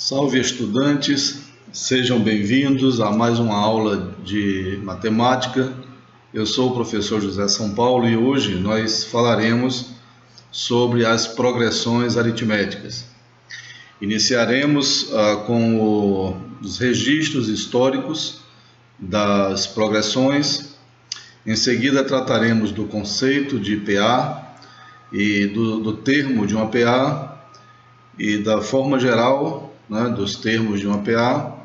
Salve estudantes, sejam bem-vindos a mais uma aula de matemática. Eu sou o professor José São Paulo e hoje nós falaremos sobre as progressões aritméticas. Iniciaremos com os registros históricos das progressões. Em seguida trataremos do conceito de PA e do termo de uma PA e da forma geral, dos termos de uma PA,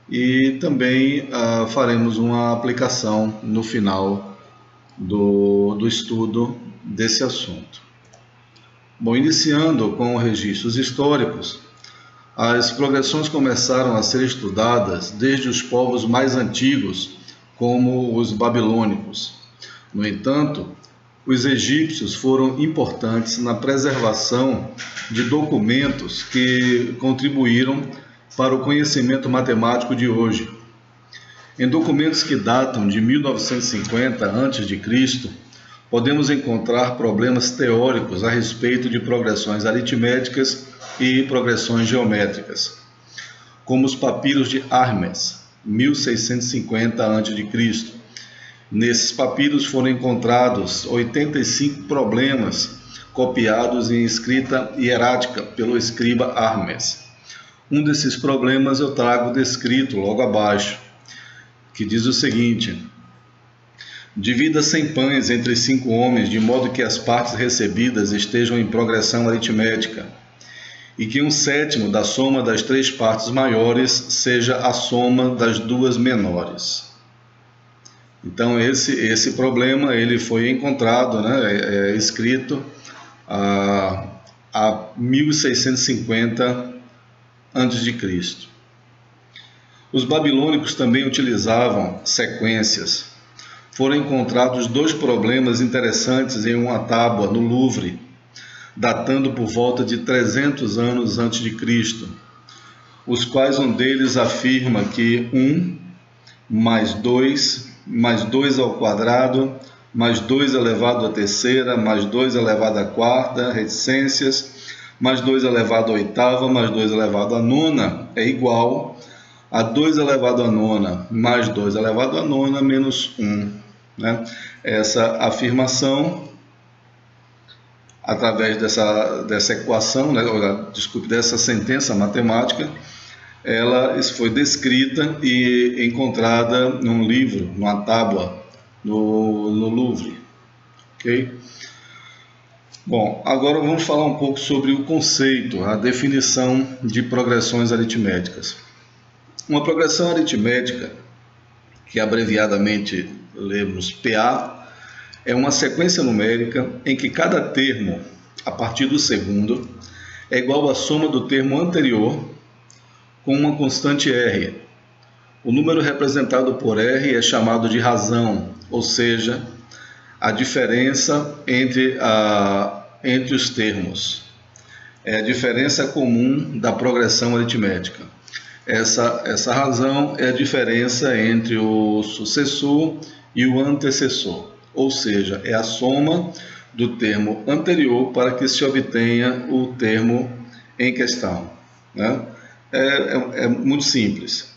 e também faremos uma aplicação no final do estudo desse assunto. Bom, iniciando com registros históricos, as progressões começaram a ser estudadas desde os povos mais antigos, como os babilônicos. No entanto, os egípcios foram importantes na preservação de documentos que contribuíram para o conhecimento matemático de hoje. Em documentos que datam de 1950 a.C., podemos encontrar problemas teóricos a respeito de progressões aritméticas e progressões geométricas, como os papiros de Hermes, 1650 a.C. Nesses papiros foram encontrados 85 problemas copiados em escrita hierática pelo escriba Hermes. Um desses problemas eu trago descrito logo abaixo, que diz o seguinte: divida 100 pães entre 5 homens, de modo que as partes recebidas estejam em progressão aritmética, e que 1/7 da soma das 3 partes maiores seja a soma das 2 menores. Então esse problema ele foi encontrado, escrito a 1650 a.C. Os babilônicos também utilizavam sequências. Foram encontrados 2 problemas interessantes em uma tábua no Louvre, datando por volta de 300 anos antes de Cristo, os quais um deles afirma que 1 mais 2 mais 2 ao quadrado, mais 2 elevado à terceira, mais 2 elevado à quarta, reticências, mais 2 elevado à oitava, mais 2 elevado à nona, é igual a 2 elevado à nona, mais 2 elevado à nona, menos 1. Essa afirmação, através dessa equação, dessa sentença matemática, ela foi descrita e encontrada num livro, numa tábua, no Louvre. Ok? Bom, agora vamos falar um pouco sobre o conceito, a definição de progressões aritméticas. Uma progressão aritmética, que abreviadamente lemos PA, é uma sequência numérica em que cada termo, a partir do segundo, é igual à soma do termo anterior com uma constante R. O número representado por R é chamado de razão, ou seja, a diferença entre os termos. É a diferença comum da progressão aritmética. Essa razão é a diferença entre o sucessor e o antecessor, ou seja, é a soma do termo anterior para que se obtenha o termo em questão. É muito simples.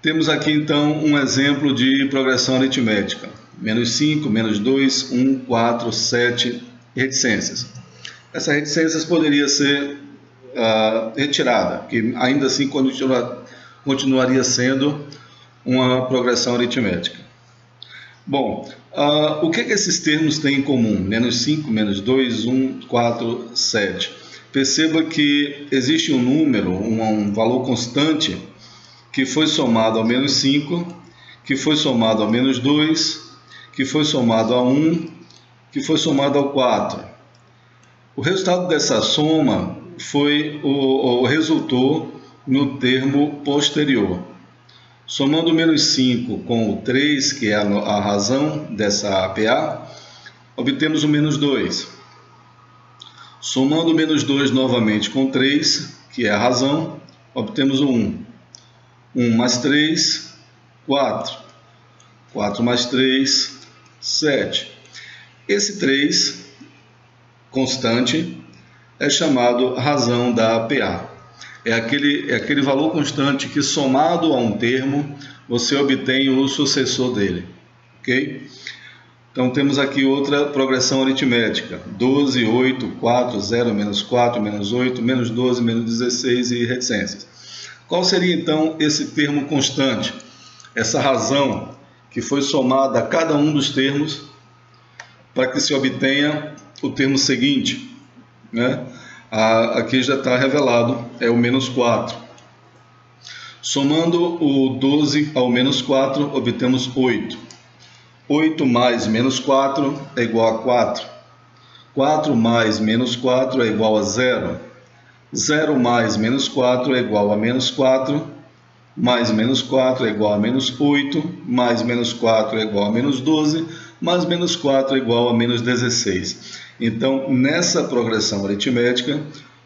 Temos aqui então um exemplo de progressão aritmética: menos 5, menos 2, 1, 4, 7 reticências. Essa reticências poderia ser retirada, que ainda assim continuaria sendo uma progressão aritmética. Bom, o que esses termos têm em comum? Menos 5, menos 2, 1, 4, 7. Perceba que existe um número, um valor constante, que foi somado ao menos 5, que foi somado ao menos 2, que foi somado a 1, que foi somado ao 4. O resultado dessa soma resultou no termo posterior. Somando o menos 5 com o 3, que é a razão dessa PA, obtemos o menos 2. Somando o menos 2 novamente com 3, que é a razão, obtemos o 1. 1 mais 3, 4. 4 mais 3, 7. Esse 3, constante, é chamado razão da PA. é aquele valor constante que, somado a um termo, você obtém o sucessor dele. Ok? Então temos aqui outra progressão aritmética: 12, 8, 4, 0, menos 4, menos 8, menos 12, menos 16 e reticências. Qual seria então esse termo constante? Essa razão que foi somada a cada um dos termos para que se obtenha o termo seguinte, né? Aqui já está revelado, é o menos 4. Somando o 12 ao menos 4, obtemos 8. 8 mais menos 4 é igual a 4. 4 mais menos 4 é igual a 0. 0 mais menos 4 é igual a menos 4. Mais menos 4 é igual a menos 8. Mais menos 4 é igual a menos 12. Mais menos 4 é igual a menos 16. Então, nessa progressão aritmética,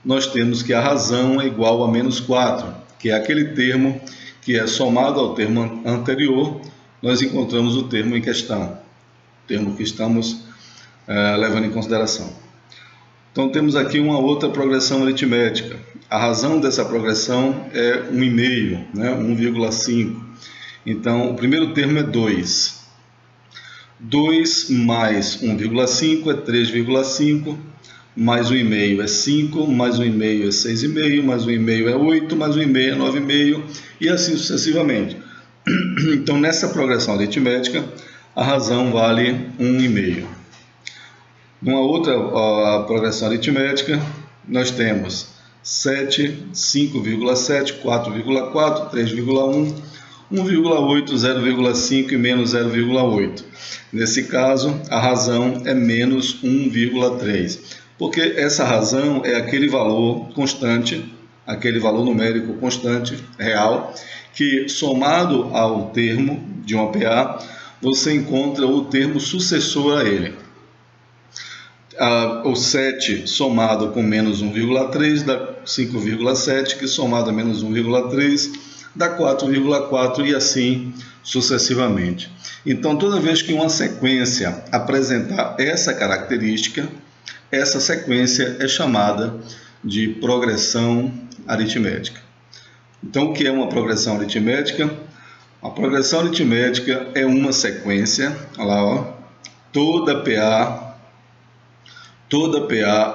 nós temos que a razão é igual a menos 4, que é aquele termo que é somado ao termo anterior, nós encontramos o termo em questão, o termo que estamos levando em consideração. Então, temos aqui uma outra progressão aritmética. A razão dessa progressão é 1,5, né? 1,5. Então, o primeiro termo é 2. 2 mais 1,5 é 3,5, mais 1,5 é 5, mais 1,5 é 6,5, mais 1,5 é 8, mais 1,5 é 9,5 e assim sucessivamente. Então, nessa progressão aritmética, a razão vale 1,5. Numa outra progressão aritmética, nós temos 7, 5,7, 4,4, 3,1, 1,8, 0,5 e menos 0,8. Nesse caso, a razão é menos 1,3, porque essa razão é aquele valor constante, aquele valor numérico constante, real, que somado ao termo de uma PA, você encontra o termo sucessor a ele. O 7 somado com menos 1,3 dá 5,7, que somado a menos 1,3 dá 4,4 e assim sucessivamente. Então, toda vez que uma sequência apresentar essa característica, essa sequência é chamada de progressão aritmética. Então, o que é uma progressão aritmética? A progressão aritmética é uma sequência, olha lá, ó, toda PA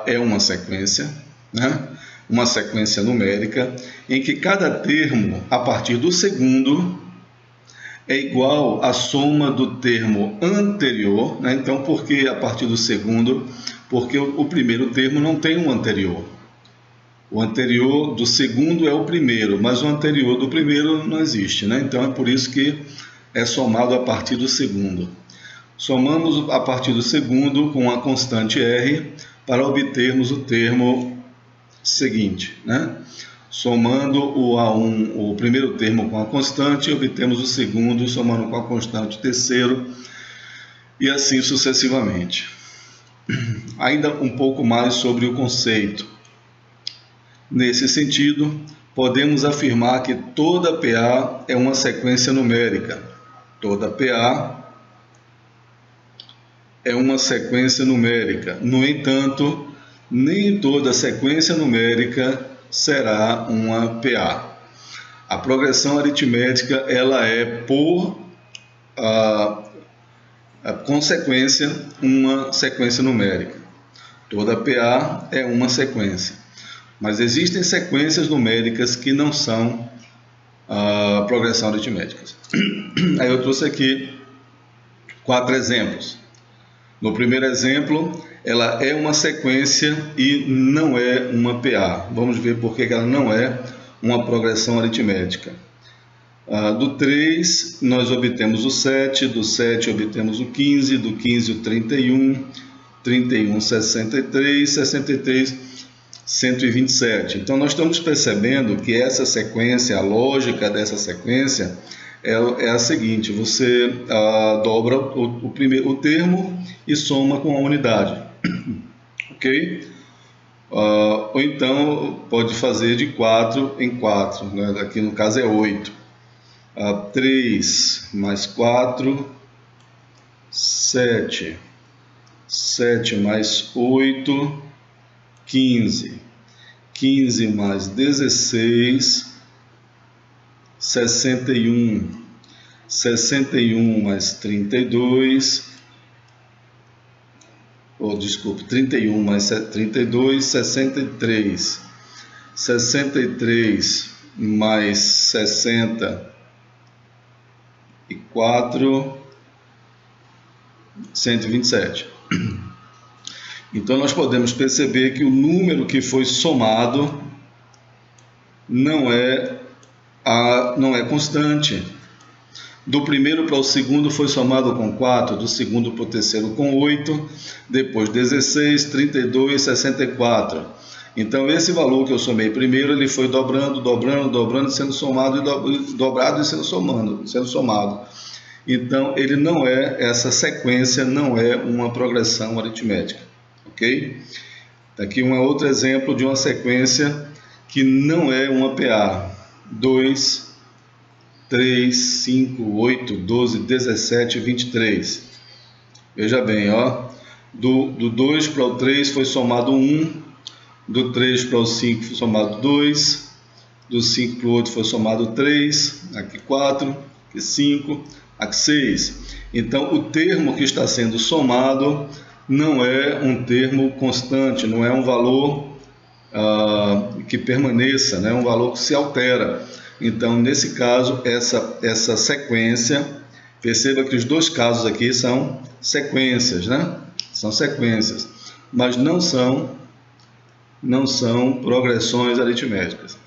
é uma sequência, né? Uma sequência numérica, em que cada termo, a partir do segundo, é igual à soma do termo anterior, né? Então, por que a partir do segundo? Porque o primeiro termo não tem um anterior. O anterior do segundo é o primeiro, mas o anterior do primeiro não existe, né? Então, é por isso que é somado a partir do segundo. Somamos a partir do segundo com a constante R para obtermos o termo seguinte, né? Somando o primeiro termo com a constante, obtemos o segundo, somando com a constante terceiro, e assim sucessivamente. Ainda um pouco mais sobre o conceito. Nesse sentido, podemos afirmar que toda PA é uma sequência numérica. Toda PA é uma sequência numérica. No entanto, nem toda sequência numérica será uma PA. A progressão aritmética ela é, por consequência, uma sequência numérica. Toda PA é uma sequência. Mas existem sequências numéricas que não são progressão aritméticas. Aí eu trouxe aqui 4 exemplos. No primeiro exemplo, ela é uma sequência e não é uma PA. Vamos ver por que ela não é uma progressão aritmética. Do 3, nós obtemos o 7, do 7 obtemos o 15, do 15 o 31, 31, 63, 63, 127. Então, nós estamos percebendo que essa sequência, a lógica dessa sequência é a seguinte: você dobra o termo e soma com a unidade, ok? Ou então pode fazer de 4 em 4, né? Aqui no caso é 8. 3 mais 4, 7. 7 mais 8, 15. 15 mais 16, 61. 61 mais 32, desculpe, 31 mais 32, 63. 63 mais 64, 127. Então nós podemos perceber que o número que foi somado não é constante. Do primeiro para o segundo foi somado com 4, do segundo para o terceiro com 8, depois 16, 32, 64. Então esse valor que eu somei primeiro, ele foi dobrando, sendo somado e dobrado e sendo somado. Então essa sequência não é uma progressão aritmética, ok? Aqui um outro exemplo de uma sequência que não é uma PA. 2, 3, 5, 8, 12, 17, 23. Veja bem, do 2 para o 3 foi somado 1, do 3 para o 5 foi somado 2, do 5 para o 8 foi somado 3, aqui 4, aqui 5, aqui 6. Então, o termo que está sendo somado não é um termo constante, não é um valor que permaneça, né? Um valor que se altera. Então, nesse caso, essa sequência, perceba que os dois casos aqui são sequências, né? São sequências, mas não são progressões aritméticas.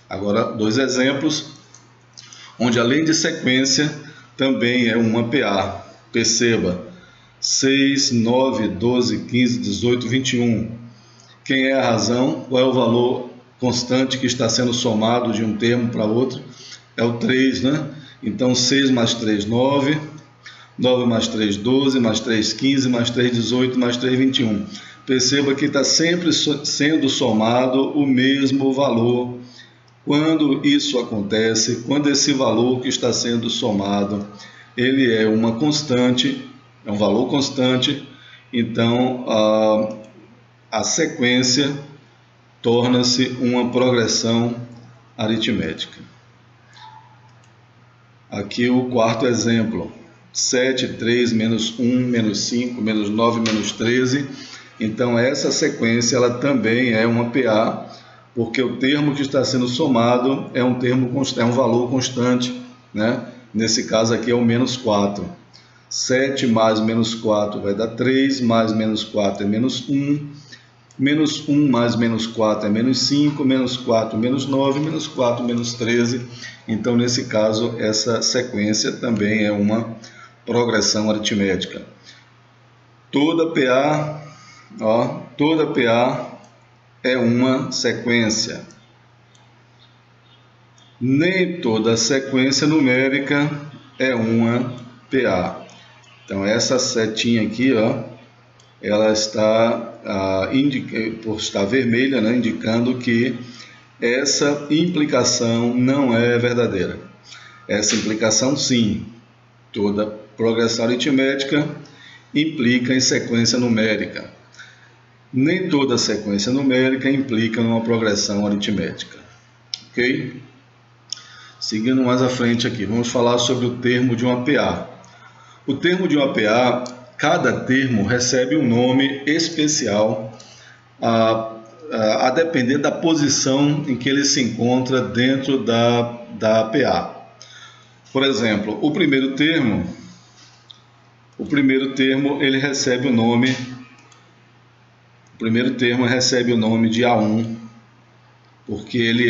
Agora, dois exemplos, onde além de sequência, também é uma PA. Perceba, 6, 9, 12, 15, 18, 21. Quem é a razão? Qual é o valor constante que está sendo somado de um termo para outro? É o 3, né? Então, 6 mais 3, 9. 9 mais 3, 12. Mais 3, 15. Mais 3, 18. Mais 3, 21. Perceba que está sempre sendo somado o mesmo valor. Quando isso acontece, quando esse valor que está sendo somado, ele é uma constante, é um valor constante, então a sequência torna-se uma progressão aritmética. Aqui o quarto exemplo, 7, 3, menos 1, menos 5, menos 9, menos 13. Então essa sequência ela também é uma PA, porque o termo que está sendo somado é um valor constante, né? Nesse caso aqui é o menos 4. 7 mais menos 4 vai dar 3, mais menos 4 é menos 1, menos 1 mais menos 4 é menos 5, menos 4, menos 9, menos 4, menos 13. Então, nesse caso, essa sequência também é uma progressão aritmética. Toda PA é uma sequência. Nem toda sequência numérica é uma PA. Então, essa setinha aqui, ela está, por estar vermelha, né, indicando que essa implicação não é verdadeira. Essa implicação, sim, toda progressão aritmética implica em sequência numérica. Nem toda sequência numérica implica numa progressão aritmética. Ok? Seguindo mais à frente aqui, vamos falar sobre o termo de uma PA. O termo de uma PA, cada termo recebe um nome especial a depender da posição em que ele se encontra dentro da PA. Por exemplo, o primeiro termo ele recebe o nome. O primeiro termo recebe o nome de A1, porque ele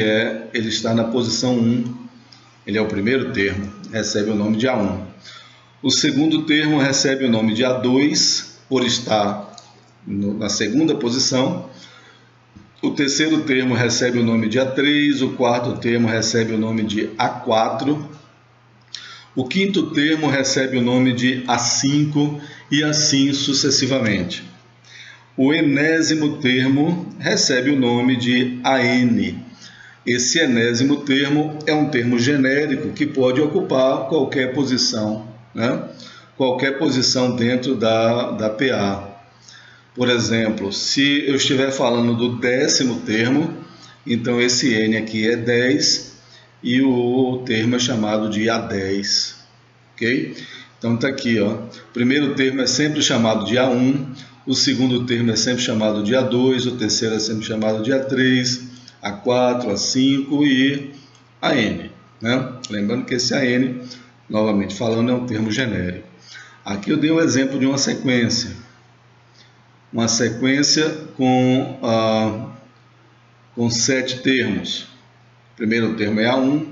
está na posição 1. Ele é o primeiro termo, recebe o nome de A1. O segundo termo recebe o nome de A2, por estar na segunda posição. O terceiro termo recebe o nome de A3, o quarto termo recebe o nome de A4. O quinto termo recebe o nome de A5 e assim sucessivamente. O enésimo termo recebe o nome de AN. Esse enésimo termo é um termo genérico que pode ocupar qualquer posição, né? Qualquer posição dentro da PA. Por exemplo, se eu estiver falando do 10º termo, então esse N aqui é 10 e o termo é chamado de A10, ok? Então está aqui, ó. O primeiro termo é sempre chamado de A1, o segundo termo é sempre chamado de A2, o terceiro é sempre chamado de A3, A4, A5 e AN, né? Lembrando que esse AN, novamente falando, é um termo genérico. Aqui eu dei um exemplo de uma sequência com 7 termos. O primeiro termo é A1,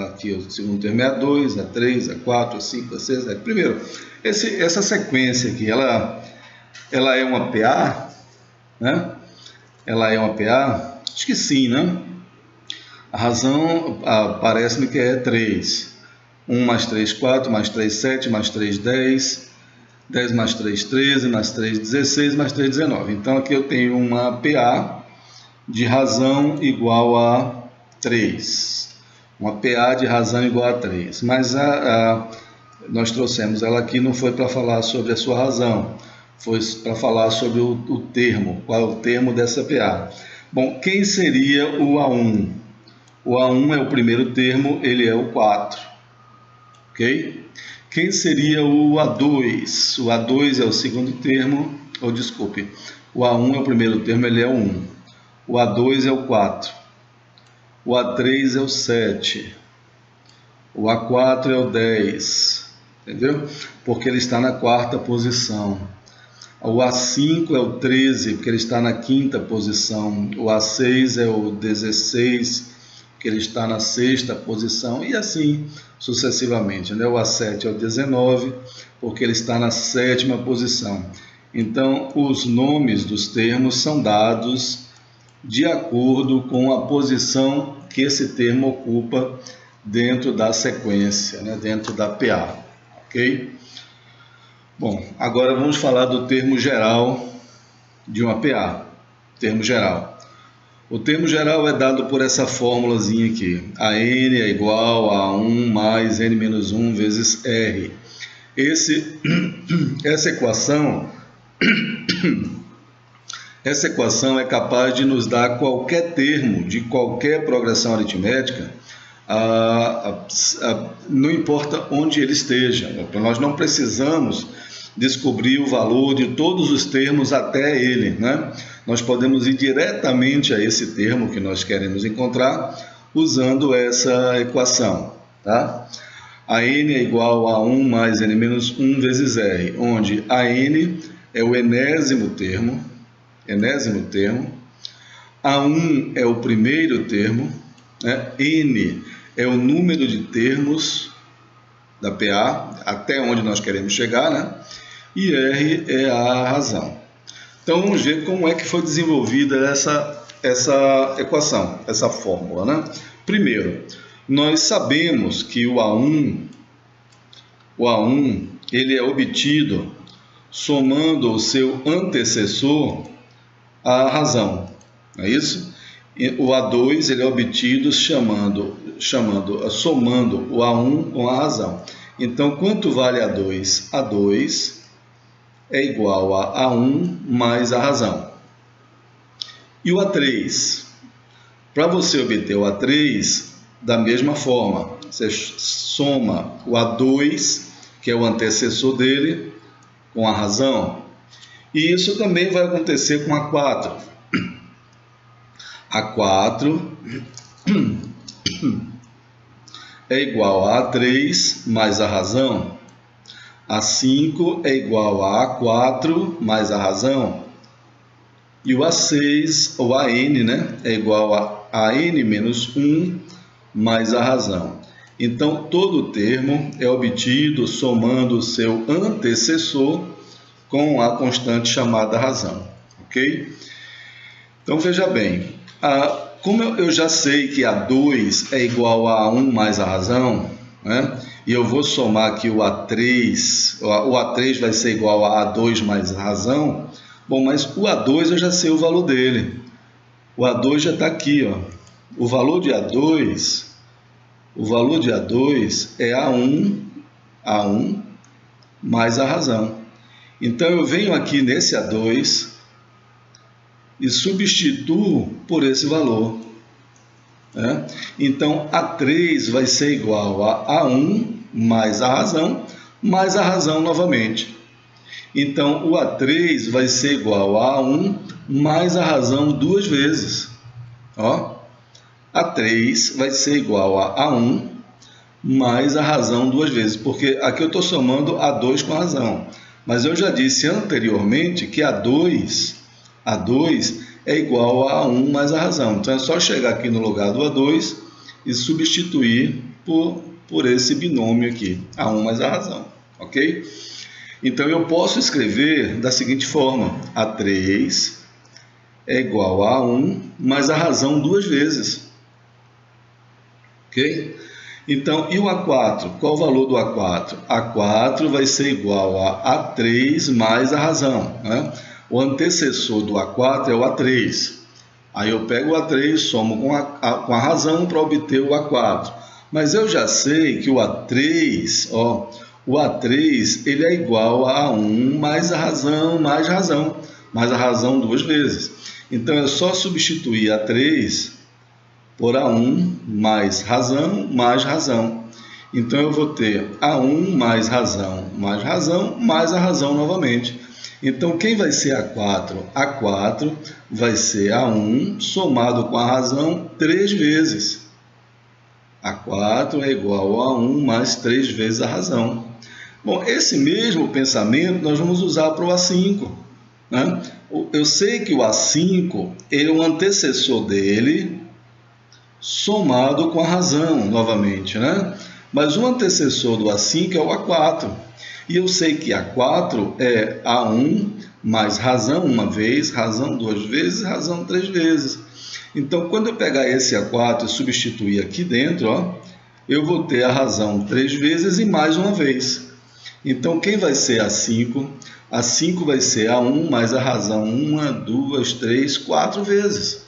aqui o segundo termo é A2, A3, A4, A5, A6. Primeiro, essa sequência aqui, ela é uma PA, né? Ela é uma PA? Acho que sim, né? A razão parece-me que é 3. 1 mais 3, 4, mais 3, 7, mais 3, 10, 10 mais 3, 13, mais 3, 16, mais 3, 19. Então aqui eu tenho uma PA de razão igual a 3. Uma PA de razão igual a 3. Mas nós trouxemos ela aqui, não foi para falar sobre a sua razão, foi para falar sobre o termo, qual é o termo dessa PA. Bom, quem seria o A1? O A1 é o primeiro termo, ele é o 4, ok? Quem seria o A2? O A2 é o segundo termo, ou desculpe, o A1 é o primeiro termo, ele é o 1. O A2 é o 4. O A3 é o 7. O A4 é o 10. Entendeu? Porque ele está na 4ª posição. O A5 é o 13, porque ele está na 5ª posição. O A6 é o 16, porque ele está na 6ª posição. E assim sucessivamente, né? O A7 é o 19, porque ele está na 7ª posição. Então, os nomes dos termos são dados de acordo com a posição que esse termo ocupa dentro da sequência, né? Dentro da PA, ok? Bom, agora vamos falar do termo geral de uma PA. Termo geral. O termo geral é dado por essa fórmulazinha aqui. A N é igual a 1 mais N menos 1 vezes R. Essa equação é capaz de nos dar qualquer termo de qualquer progressão aritmética, não importa onde ele esteja. Nós não precisamos descobrir o valor de todos os termos até ele, né? Nós podemos ir diretamente a esse termo que nós queremos encontrar usando essa equação, tá? A N é igual a 1 mais N menos 1 vezes R, onde a N é o enésimo termo, A1 é o primeiro termo, né? N é o número de termos da PA, até onde nós queremos chegar, né? E R é a razão. Então vamos ver como é que foi desenvolvida essa equação, essa fórmula, né? Primeiro, nós sabemos que o A1 ele é obtido somando o seu antecessor à razão, não é isso? O A2 ele é obtido somando o A1 com a razão. Então, quanto vale A2? A2 é igual a A1 mais a razão. E o A3? Para você obter o A3, da mesma forma, você soma o A2, que é o antecessor dele, com a razão. E isso também vai acontecer com A4. A4 é igual a A3 mais a razão. A5 é igual a A4 mais a razão. E o A6, ou AN, né, é igual a N menos 1 mais a razão. Então, todo termo é obtido somando o seu antecessor com a constante chamada razão, ok? Então, veja bem, como eu já sei que A2 é igual a 1 mais a razão, né? E eu vou somar aqui o A3 vai ser igual a A2 mais a razão. Bom, mas o A2 eu já sei o valor dele. O A2 já está aqui, ó. O valor de A2 é A1 mais a razão. Então eu venho aqui nesse A2 e substituo por esse valor. Né? Então A3 vai ser igual a A1 mais a razão novamente. Então o A3 vai ser igual a A1 mais a razão duas vezes. Ó, A3 vai ser igual a A1 mais a razão duas vezes, porque aqui eu estou somando A2 com a razão. Mas eu já disse anteriormente que A2 é igual a A1 mais a razão. Então é só chegar aqui no lugar do A2 e substituir por esse binômio aqui, A1 mais a razão, ok? Então eu posso escrever da seguinte forma: A3 é igual a A1 mais a razão duas vezes, ok? Então, e o A4? Qual o valor do A4? A4 vai ser igual a A3 mais a razão, né? O antecessor do A4 é o A3. Aí eu pego o A3, somo com a razão para obter o A4. Mas eu já sei que o A3, ele é igual a A1 mais a razão, mais a razão duas vezes. Então é só substituir A3 por A1 mais razão. Então eu vou ter A1 mais a razão novamente. Então quem vai ser A4? A4 vai ser A1 somado com a razão 3 vezes. A4 é igual a 1 mais 3 vezes a razão. Bom, esse mesmo pensamento nós vamos usar para o A5. Né? Eu sei que o A5 ele é o antecessor dele somado com a razão novamente, né? Mas o antecessor do A5 é o A4. E eu sei que A4 é A1 mais razão uma vez, razão duas vezes, razão três vezes. Então, quando eu pegar esse A4 e substituir aqui dentro, eu vou ter a razão três vezes e mais uma vez. Então, quem vai ser A5? A5 vai ser A1 mais a razão 1, 2, 3, 4 vezes.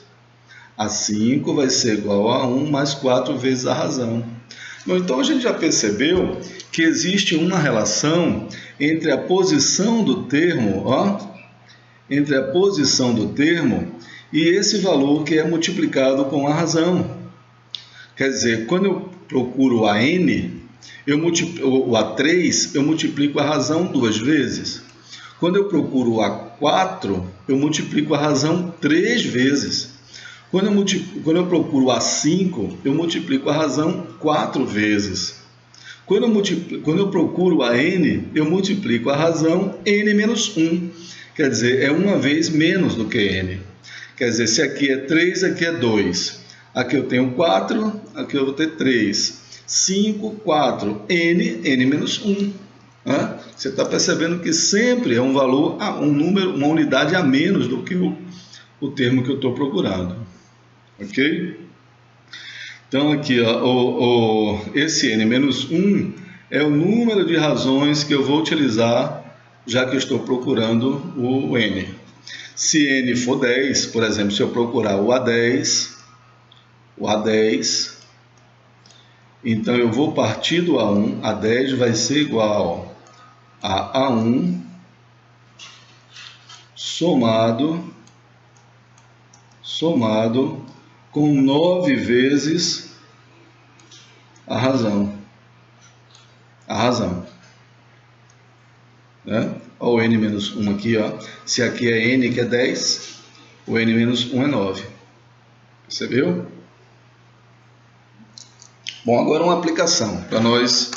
A5 vai ser igual a 1 mais 4 vezes a razão. Bom, então a gente já percebeu que existe uma relação entre a posição do termo, e esse valor que é multiplicado com a razão. Quer dizer, quando eu procuro a n, o A3, eu multiplico a razão duas vezes. Quando eu procuro o A4, eu multiplico a razão três vezes. Quando eu procuro A5, eu multiplico a razão 4 vezes. Quando eu procuro a n, eu multiplico a razão n menos 1. Quer dizer, é uma vez menos do que n. Quer dizer, se aqui é 3, aqui é 2. Aqui eu tenho 4, aqui eu vou ter 3. 5, 4, n menos 1. Você está percebendo que sempre é um valor, um número, uma unidade a menos do que o termo que eu estou procurando. Ok? Então aqui, esse n-1 é o número de razões que eu vou utilizar, já que eu estou procurando o n. Se n for 10, por exemplo, se eu procurar o A10, então eu vou partir do A1, A10 vai ser igual a A1 somado com 9 vezes a razão. Né? Olha o n-1 aqui, se aqui é n que é 10, o n-1 é 9. Percebeu? Bom, agora uma aplicação, para nós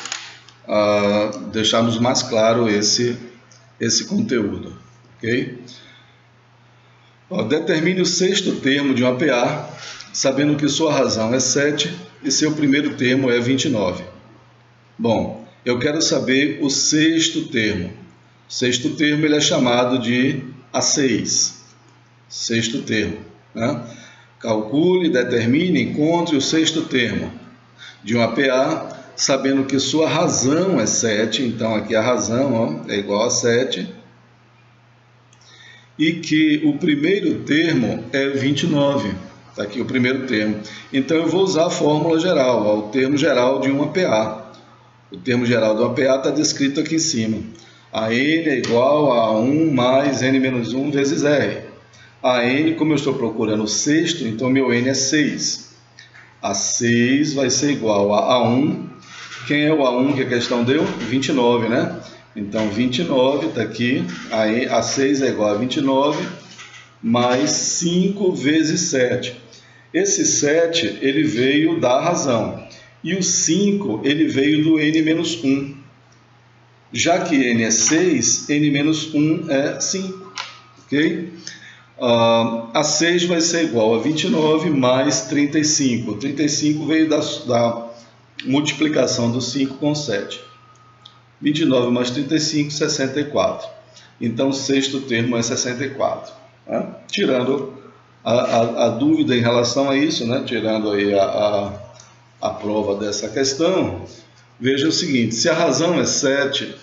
deixarmos mais claro esse conteúdo. Ok? Determine o sexto termo de uma PA, sabendo que sua razão é 7 e seu primeiro termo é 29. Bom, eu quero saber o sexto termo. O sexto termo ele é chamado de A6. Sexto termo. Né? Calcule, determine, encontre o sexto termo de uma PA, sabendo que sua razão é 7. Então, aqui a razão é igual a 7. E que o primeiro termo é 29. Está aqui o primeiro termo. Então, eu vou usar a fórmula geral, o termo geral de uma PA. O termo geral de uma PA está descrito aqui em cima. A n é igual a 1 mais n menos 1 vezes r. A n, como eu estou procurando o sexto, então meu n é 6. A 6 vai ser igual a 1. Quem é o A1 que a questão deu? 29, né? Então, 29 está aqui. A 6 é igual a 29 mais 5 vezes 7. Esse 7, ele veio da razão. E o 5, ele veio do n menos 1. Já que n é 6, n menos 1 é 5. Ok? A 6 vai ser igual a 29 mais 35. 35 veio da multiplicação do 5 com 7. 29 mais 35, 64. Então, o sexto termo é 64. Né? Tirando a dúvida em relação a isso, né? Tirando aí a prova dessa questão, veja o seguinte: se a razão é 7,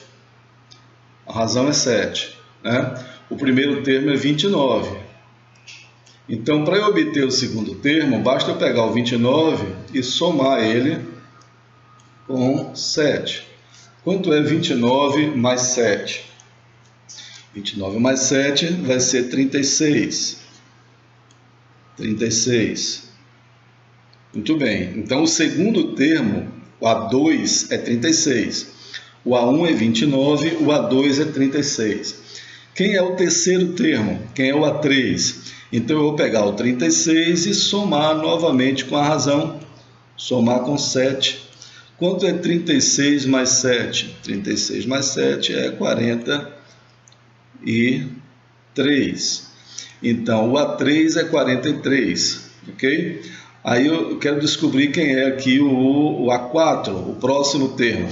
né? O primeiro termo é 29. Então, para eu obter o segundo termo, basta eu pegar o 29 e somar ele com 7. Quanto é 29 mais 7? 29 mais 7 vai ser 36. 36. Muito bem. Então, o segundo termo, o A2, é 36. O A1 é 29, o A2 é 36. Quem é o terceiro termo? Quem é o A3? Então, eu vou pegar o 36 e somar novamente com a razão. Somar com 7. Quanto é 36 mais 7? 36 mais 7 é 43. Então, o A3 é 43, ok? Aí eu quero descobrir quem é aqui o A4, o próximo termo.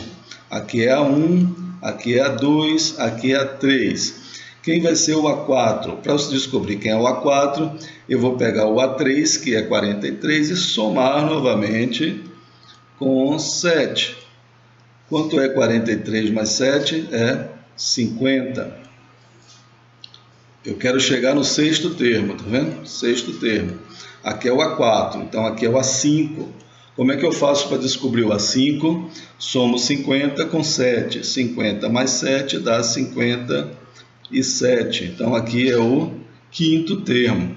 Aqui é A1, aqui é A2, aqui é A3. Quem vai ser o A4? Para eu descobrir quem é o A4, eu vou pegar o A3, que é 43, e somar novamente com 7. Quanto é 43 mais 7? É 50. Eu quero chegar no sexto termo, tá vendo? Sexto termo. Aqui é o A4, então aqui é o A5. Como é que eu faço para descobrir o A5? Somo 50 com 7. 50 mais 7 dá 57. Então aqui é o quinto termo.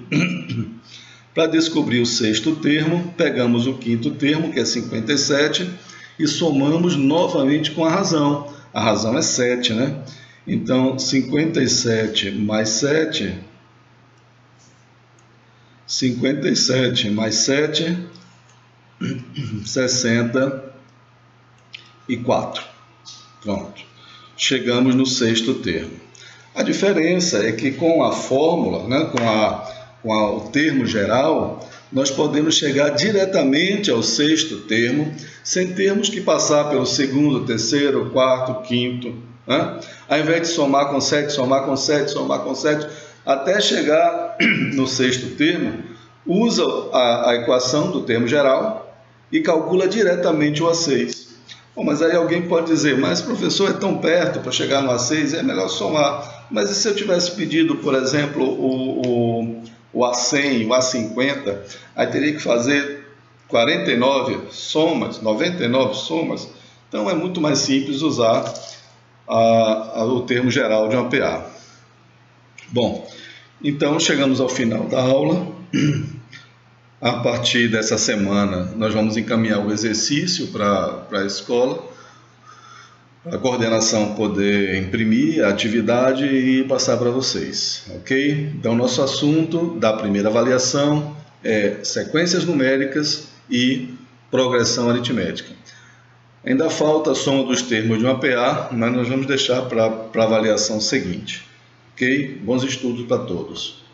Para descobrir o sexto termo, pegamos o quinto termo, que é 57, e somamos novamente com a razão. A razão é 7, né? Então, 57 mais 7... 57 mais 7, 64. Pronto. Chegamos no sexto termo. A diferença é que com a fórmula, né, com o termo geral, nós podemos chegar diretamente ao sexto termo, sem termos que passar pelo segundo, terceiro, quarto, quinto. Né? Ao invés de somar com 7, somar com 7, somar com 7, até chegar no sexto termo, usa a equação do termo geral e calcula diretamente o A6. Bom, mas aí alguém pode dizer, mas professor, é tão perto para chegar no A6, é melhor somar. Mas e se eu tivesse pedido, por exemplo, o A100, o A50, aí teria que fazer 49 somas, 99 somas. Então é muito mais simples usar o termo geral de uma PA. Bom, então chegamos ao final da aula. A partir dessa semana nós vamos encaminhar o exercício para a escola, a coordenação poder imprimir a atividade e passar para vocês, ok? Então nosso assunto da primeira avaliação é sequências numéricas e progressão aritmética. Ainda falta a soma dos termos de uma PA, mas nós vamos deixar para a avaliação seguinte. Ok? Bons estudos para todos.